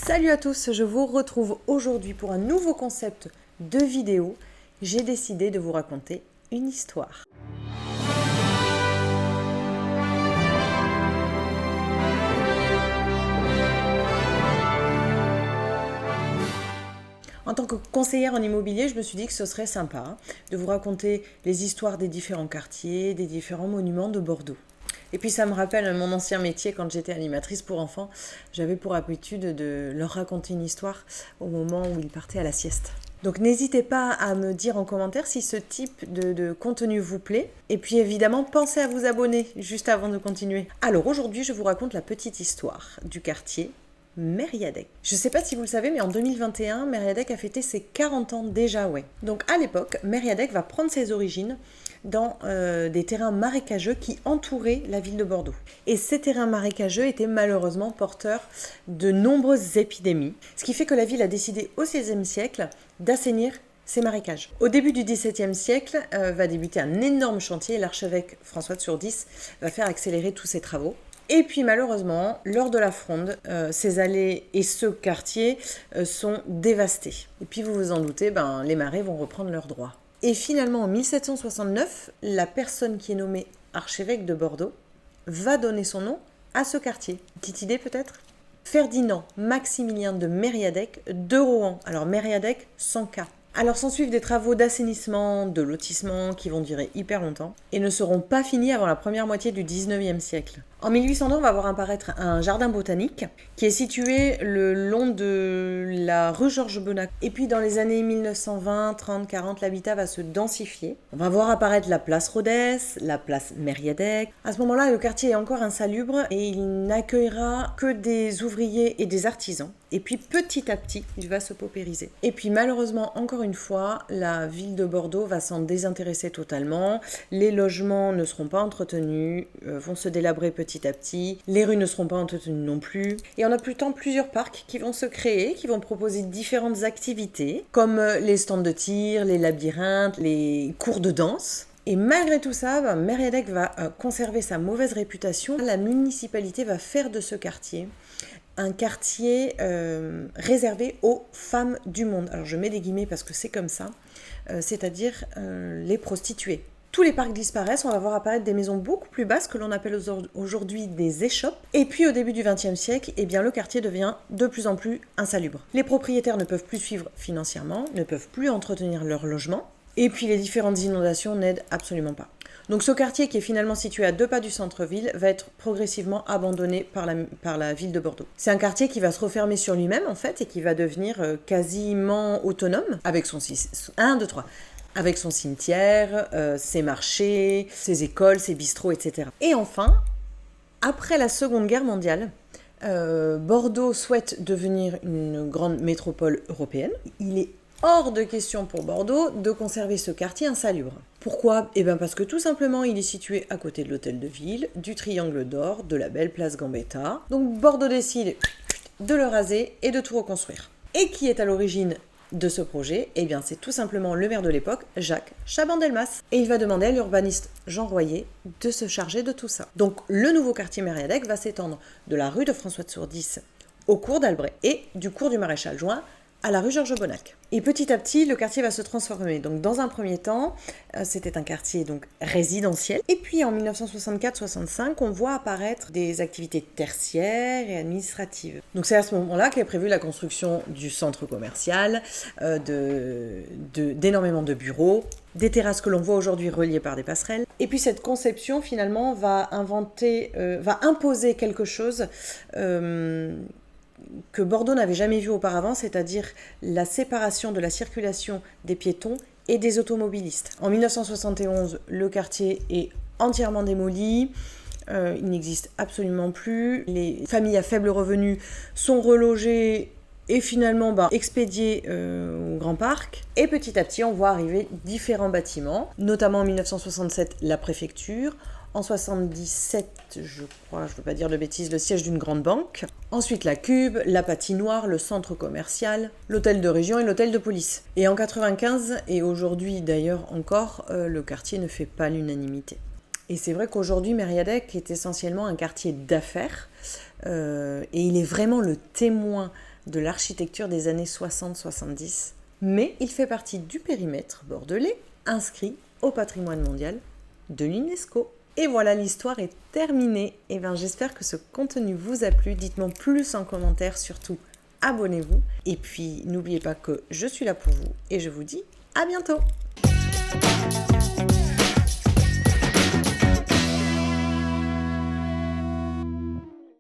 Salut à tous, je vous retrouve aujourd'hui pour un nouveau concept de vidéo. J'ai décidé de vous raconter une histoire. En tant que conseillère en immobilier, je me suis dit que ce serait sympa de vous raconter les histoires des différents quartiers, des différents monuments de Bordeaux. Et puis ça me rappelle mon ancien métier quand j'étais animatrice pour enfants. J'avais pour habitude de leur raconter une histoire au moment où ils partaient à la sieste. Donc n'hésitez pas à me dire en commentaire si ce type de contenu vous plaît. Et puis évidemment, pensez à vous abonner juste avant de continuer. Alors aujourd'hui, je vous raconte la petite histoire du quartier Mériadeck. Je ne sais pas si vous le savez, mais en 2021, Mériadeck a fêté ses 40 ans déjà, ouais. Donc à l'époque, Mériadeck va prendre ses origines dans des terrains marécageux qui entouraient la ville de Bordeaux. Et ces terrains marécageux étaient malheureusement porteurs de nombreuses épidémies, ce qui fait que la ville a décidé au XVIe siècle d'assainir ces marécages. Au début du XVIIe siècle, va débuter un énorme chantier et l'archevêque François de Sourdis va faire accélérer tous ces travaux. Et puis malheureusement, lors de la fronde, ces allées et ce quartier sont dévastés. Et puis vous vous en doutez, les marais vont reprendre leurs droits. Et finalement, en 1769, la personne qui est nommée archevêque de Bordeaux va donner son nom à ce quartier. Petite idée peut-être ? Ferdinand Maximilien de Mériadeck de Rohan. Alors Mériadeck sans K. Alors s'ensuivent des travaux d'assainissement, de lotissement qui vont durer hyper longtemps et ne seront pas finis avant la première moitié du 19e siècle. En 1802, on va voir apparaître un jardin botanique qui est situé le long de la rue Georges Bonnac. Et puis dans les années 1920, 30, 40, l'habitat va se densifier. On va voir apparaître la place Rodez, la place Mériadeck. À ce moment-là, le quartier est encore insalubre et il n'accueillera que des ouvriers et des artisans. Et puis petit à petit, il va se paupériser. Et puis malheureusement, encore une fois, la ville de Bordeaux va s'en désintéresser totalement. Les logements ne seront pas entretenus, vont se délabrer petit à petit. Les rues ne seront pas entretenues non plus. Et on a plusieurs parcs qui vont se créer, qui vont proposer différentes activités, comme les stands de tir, les labyrinthes, les cours de danse. Et malgré tout ça, Mériadeck va conserver sa mauvaise réputation. La municipalité va faire de ce quartier un quartier réservé aux femmes du monde. Alors je mets des guillemets parce que c'est comme ça, c'est-à-dire les prostituées. Tous les parcs disparaissent, on va voir apparaître des maisons beaucoup plus basses que l'on appelle aujourd'hui des échoppes. Et puis au début du XXe siècle, le quartier devient de plus en plus insalubre. Les propriétaires ne peuvent plus suivre financièrement, ne peuvent plus entretenir leur logement. Et puis les différentes inondations n'aident absolument pas. Donc ce quartier qui est finalement situé à 2 pas du centre-ville va être progressivement abandonné par la ville de Bordeaux. C'est un quartier qui va se refermer sur lui-même en fait et qui va devenir quasiment autonome avec son avec son cimetière, ses marchés, ses écoles, ses bistrots, etc. Et enfin, après la Seconde Guerre mondiale, Bordeaux souhaite devenir une grande métropole européenne. Il est hors de question pour Bordeaux de conserver ce quartier insalubre. Pourquoi ? Parce que tout simplement, il est situé à côté de l'hôtel de ville, du Triangle d'Or, de la belle place Gambetta. Donc Bordeaux décide de le raser et de tout reconstruire. Et qui est à l'origine de ce projet ? C'est tout simplement le maire de l'époque, Jacques Chaban-Delmas. Et il va demander à l'urbaniste Jean Royer de se charger de tout ça. Donc le nouveau quartier Mériadeck va s'étendre de la rue de François de Sourdis au cours d'Albret et du cours du Maréchal Juin à la rue Georges Bonnac. Et petit à petit, le quartier va se transformer. Donc dans un premier temps, c'était un quartier donc résidentiel. Et puis en 1964-65, on voit apparaître des activités tertiaires et administratives. Donc c'est à ce moment-là qu'est prévue la construction du centre commercial, d'énormément de bureaux, des terrasses que l'on voit aujourd'hui reliées par des passerelles. Et puis cette conception finalement va imposer quelque chose que Bordeaux n'avait jamais vu auparavant, c'est-à-dire la séparation de la circulation des piétons et des automobilistes. En 1971, le quartier est entièrement démoli, il n'existe absolument plus, les familles à faible revenu sont relogées et finalement expédiées au Grand Parc. Et petit à petit, on voit arriver différents bâtiments, notamment en 1967, la préfecture, en 77, je crois, je ne veux pas dire de bêtises, le siège d'une grande banque. Ensuite, la Cube, la patinoire, le centre commercial, l'hôtel de région et l'hôtel de police. Et en 95, et aujourd'hui d'ailleurs encore, le quartier ne fait pas l'unanimité. Et c'est vrai qu'aujourd'hui, Mériadeck est essentiellement un quartier d'affaires. Et il est vraiment le témoin de l'architecture des années 60-70, mais il fait partie du périmètre bordelais inscrit au patrimoine mondial de l'UNESCO. Et voilà, l'histoire est terminée. Et bien, j'espère que ce contenu vous a plu. Dites-moi plus en commentaire, surtout abonnez-vous. Et puis, n'oubliez pas que je suis là pour vous et je vous dis à bientôt.